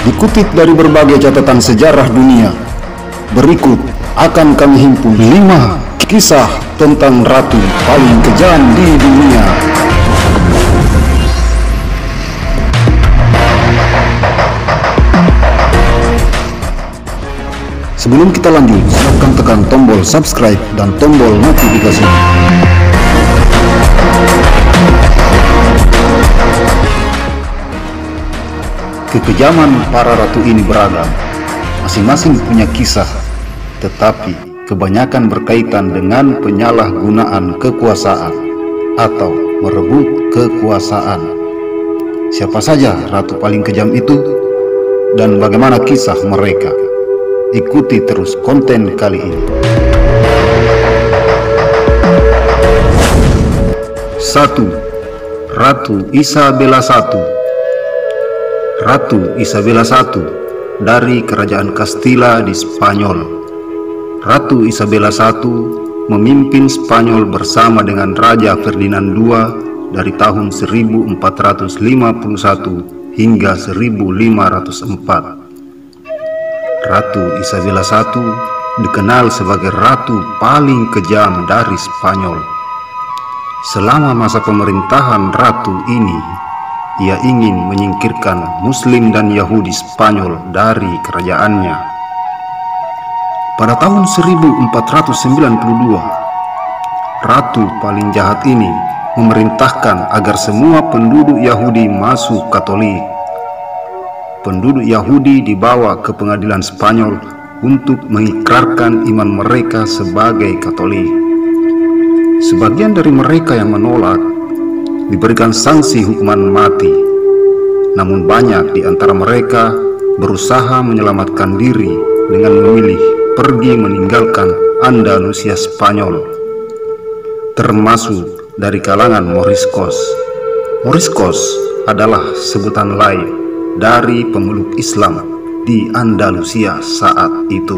Dikutip dari berbagai catatan sejarah dunia, berikut akan kami himpun 5 kisah tentang ratu paling kejam di dunia. Sebelum kita lanjut, silakan tekan tombol subscribe dan tombol notifikasi. Kekejaman para ratu ini beragam, masing-masing punya kisah, tetapi kebanyakan berkaitan dengan penyalahgunaan kekuasaan atau merebut kekuasaan. Siapa saja ratu paling kejam itu dan bagaimana kisah mereka? Ikuti terus konten kali ini. 1. Ratu Isabella I. Ratu Isabella I dari Kerajaan Castilla di Spanyol. Ratu Isabella I memimpin Spanyol bersama dengan Raja Ferdinand II dari tahun 1451 hingga 1504. Ratu Isabella I dikenal sebagai ratu paling kejam dari Spanyol. Selama masa pemerintahan ratu ini, ia ingin menyingkirkan Muslim dan Yahudi Spanyol dari kerajaannya. Pada tahun 1492, ratu paling jahat ini memerintahkan agar semua penduduk Yahudi masuk Katolik. Penduduk Yahudi dibawa ke pengadilan Spanyol untuk mengikrarkan iman mereka sebagai Katolik. Sebagian dari mereka yang menolak diberikan sanksi hukuman mati. Namun banyak di antara mereka berusaha menyelamatkan diri dengan memilih pergi meninggalkan Andalusia Spanyol, termasuk dari kalangan Moriscos. Moriscos adalah sebutan lain dari pemeluk Islam di Andalusia saat itu.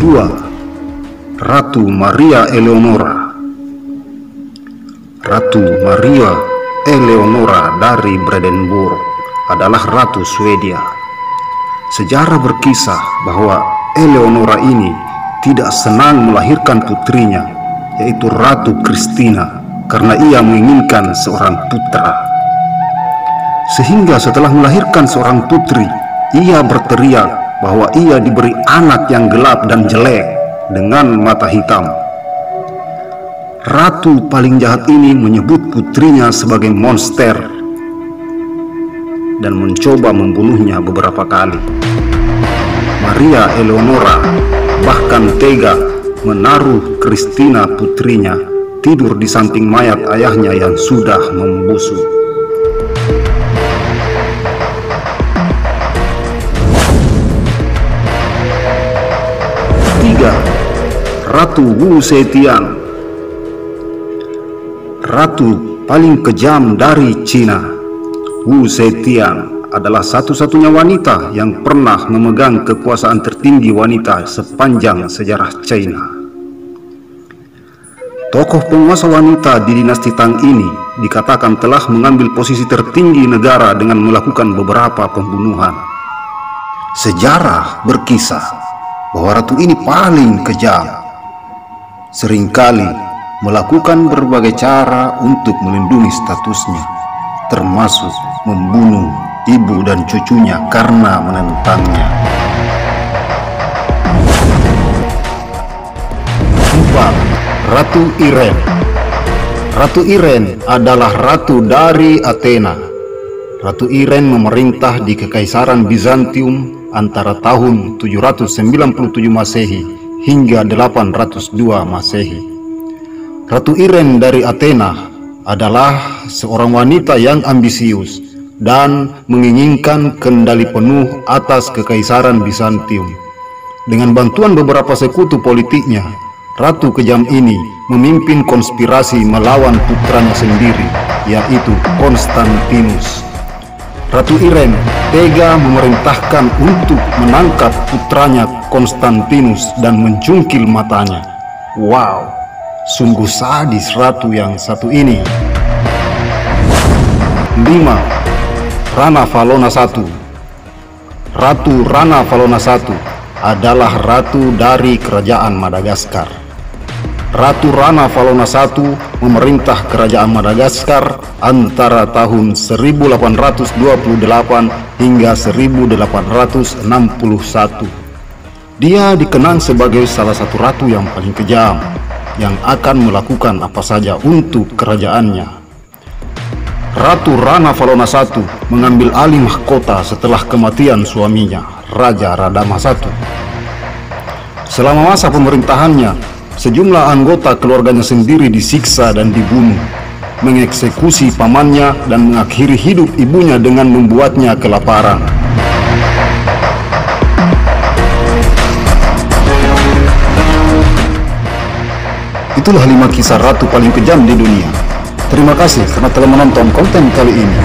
2. Ratu Maria Eleonora. Ratu Maria Eleonora dari Brandenburg adalah ratu Swedia. Sejarah berkisah bahwa Eleonora ini tidak senang melahirkan putrinya, yaitu Ratu Christina, karena ia menginginkan seorang putra. Sehingga setelah melahirkan seorang putri, ia berteriak bahwa ia diberi anak yang gelap dan jelek dengan mata hitam. Ratu paling jahat ini menyebut putrinya sebagai monster dan mencoba membunuhnya beberapa kali. Maria Eleonora bahkan tega menaruh Christina putrinya tidur di samping mayat ayahnya yang sudah membusuk. 3. Ratu Wu Zetian. Ratu paling kejam dari Cina. Wu Zetian adalah satu-satunya wanita yang pernah memegang kekuasaan tertinggi wanita sepanjang sejarah China. Tokoh penguasa wanita di dinasti Tang ini dikatakan telah mengambil posisi tertinggi negara dengan melakukan beberapa pembunuhan. Sejarah berkisah bahwa ratu ini paling kejam, seringkali melakukan berbagai cara untuk melindungi statusnya, termasuk membunuh ibu dan cucunya karena menentangnya. 4. Ratu Irene. Ratu Irene adalah ratu dari Athena. Ratu Irene memerintah di Kekaisaran Bizantium antara tahun 797 Masehi hingga 802 Masehi. Ratu Irene dari Athena adalah seorang wanita yang ambisius dan menginginkan kendali penuh atas Kekaisaran Bizantium. Dengan bantuan beberapa sekutu politiknya, ratu kejam ini memimpin konspirasi melawan putranya sendiri, yaitu Konstantinus. Ratu Irene tega memerintahkan untuk menangkap putranya Konstantinus dan mencungkil matanya. Wow, sungguh sadis ratu yang satu ini. 5. Rana Valona I. Ratu Rana Valona I adalah ratu dari kerajaan Madagaskar. Ratu Rana Valona I memerintah kerajaan Madagaskar antara tahun 1828 hingga 1861. Dia dikenang sebagai salah satu ratu yang paling kejam, yang akan melakukan apa saja untuk kerajaannya. Ratu Rana Valona I mengambil alih mahkota setelah kematian suaminya, Raja Radama I. Selama masa pemerintahannya, sejumlah anggota keluarganya sendiri disiksa dan dibunuh, mengeksekusi pamannya, dan mengakhiri hidup ibunya dengan membuatnya kelaparan. Itulah 5 kisah ratu paling kejam di dunia. Terima kasih karena telah menonton konten kali ini.